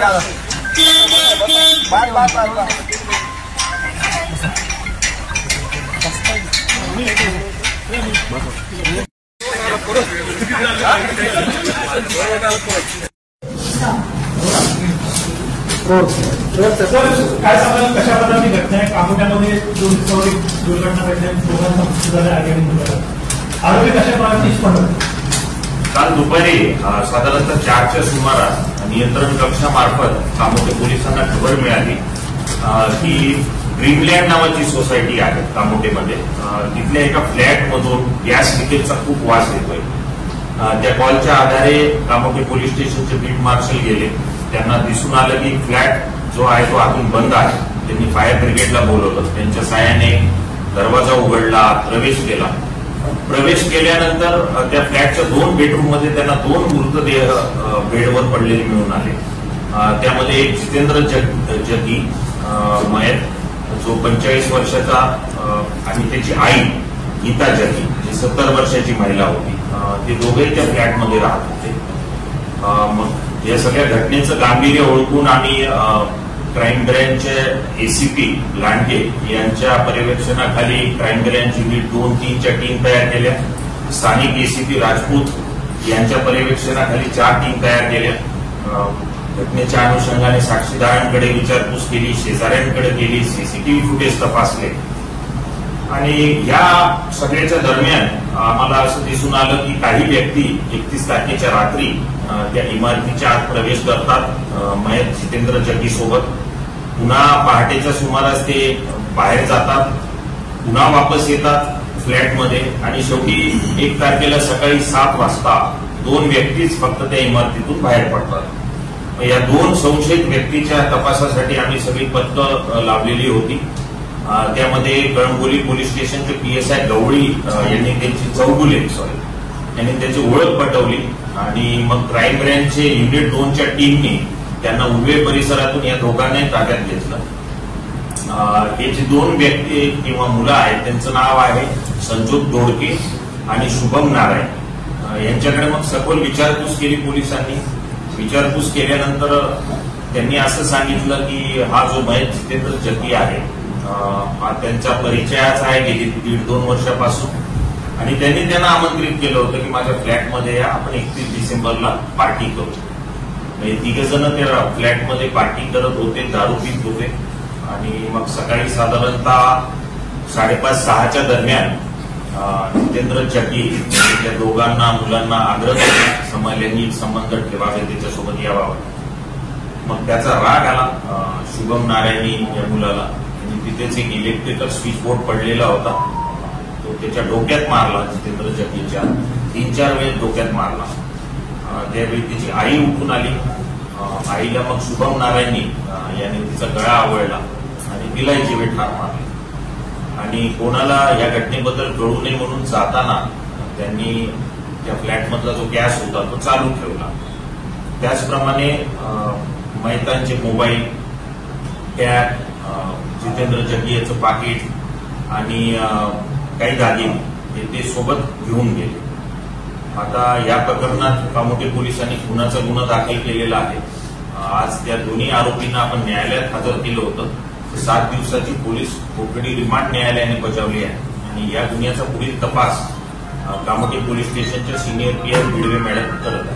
काय सांगाल कशा प्रकारची घटना आहे कामोट्यामध्ये दुर्घटना घडल्या दोघांचा मृत्यू झाला आरोपी कशा प्रकारची स्पंदन काल दुपारी साधारणतः 4च्या सुमारास नियंत्रण कक्षामार्फत कामोटे पोलिसांना खबर मिळाली की ड्रीमलँड नावाची सोसायटी आहे कामोटेमध्ये तिथल्या एका फ्लॅटमधून गॅस लिकेजचा खूप वास येतोय। त्या कॉलच्या आधारे कामोटे पोलीस स्टेशनचे बीट मार्शल गेले। त्यांना दिसून आलं की फ्लॅट जो आहे तो आतून बंद आहे। त्यांनी फायर ब्रिगेडला बोलवलं, त्यांच्या साहाय्याने दरवाजा उघडला, प्रवेश केल्यानंतर त्या फ्लॅटच्या 2 बेडरूम मध्ये त्यांना 2 मृतदेह बेडवर पडलेले मिळून आले। त्यामध्ये एक जितेंद्र जगी मयत जो 45 वर्षाचा आणि त्याची आई गीता जगी जी 70 वर्षाची महिला होती। ते दोघेही त्या फ्लॅटमध्ये राहत होते। मग या सगळ्या घटनेचं गांभीर्य ओळखून आम्ही क्राईम ब्रँचचे एसीपी लांडे यांच्या पर्यवेक्षणाखाली क्राईम ब्रँच युनिट 2, 3च्या टीम तयार केल्या। स्थानिक एसीपी राजपूत यांच्या पर्यवेक्षणाखाली 4 टीम तयार केल्या। घटनेच्या अनुषंगाने साक्षीदारांकडे विचारपूस केली, शेजाऱ्यांकडे केली, सीसीटीव्ही फुटेज तपासले आणि या सगळ्याच्या दरम्यान आम्हाला असं दिसून आलं की काही व्यक्ती 31 तारखेच्या रात्री त्या इमारतीच्या आत प्रवेश करतात मयत जितेंद्र जगी सोबत। पुन्हा पहाटेच्या सुमारास ते बाहेर जातात, पुन्हा वापस येतात फ्लॅटमध्ये आणि शेवटी 1 तारखेला सकाळी 7 वाजता 2 व्यक्तीच फक्त त्या इमारतीतून बाहेर पडतात। या 2 संशयित व्यक्तीच्या तपासासाठी आम्ही सगळी पथकं लावलेली होती। त्यामध्ये कळंबोली पोलीस स्टेशनचे PSI गवळी यांनी त्याची ओळख पटवली आणि मग क्राईम ब्रँचचे युनिट 2च्या टीमने त्यांना उर्वे परिसरातून या दोघांनाही ताब्यात घेतलं। हे जे 2 व्यक्ती किंवा मुलं आहेत त्यांचं नाव आहे संजोग दोडके आणि शुभम नारायण। यांच्याकडे मग सखोल विचारपूस केली पोलिसांनी। विचारपूस केल्यानंतर त्यांनी असं सांगितलं की हा जो मयत जितेंद्र जगी आहे हा त्यांचा परिचयाचा आहे गेली 1.5-2 वर्षापासून आणि त्यांनी त्यांना आमंत्रित केलं होतं की माझ्या फ्लॅटमध्ये या, आपण 31 डिसेंबरला पार्टी करू। हे 3 जण त्या फ्लॅटमध्ये पार्टी करत होते, दारू पीत होते आणि मग सकाळी साधारणतः 5:30-6च्या दरम्यान जितेंद्र जगी त्या दोघांना मुलांना आग्रह केला समाजांनी संबंध ठेवावे, त्याच्यासोबत यावं। मग त्याचा राग आला शुभम नारायणी या मुलाला। तिथेच एक इलेक्ट्रिकल स्विच बोर्ड पडलेला होता, तो त्याच्या डोक्यात मारला। जितेंद्र जगीच्या 3-4 वेळेस डोक्यात मारला। त्यावेळी तिची आई उठून आली। आईला मग शुभम नारायणी याने तिचा गळा आवळला आणि तिलाही जीवे ठार मारले आणि कोणाला या घटनेबद्दल कळू नये म्हणून जाताना त्यांनी त्या फ्लॅटमधला जो गॅस होता तो चालू ठेवला। त्याचप्रमाणे मयतांचे मोबाईल, टॅब, जितेंद्र जगी याचं पाकिट आणि काही दागिने ते सोबत घेऊन गेले। आता या प्रकरणात कामोटे पोलिसांनी खुनाचा गुन्हा दाखल केलेला आहे। आज त्या दोन्ही आरोपींना आपण न्यायालयात हजर केलं होतं। 7 दिवसाची पोलीस कोठडी रिमांड न्यायालयाने बजावली आहे आणि या गुन्ह्याचा पुढील तपास कामोटे पोलीस स्टेशनच्या सिनियर PI भिडवे मॅडम करत आहेत।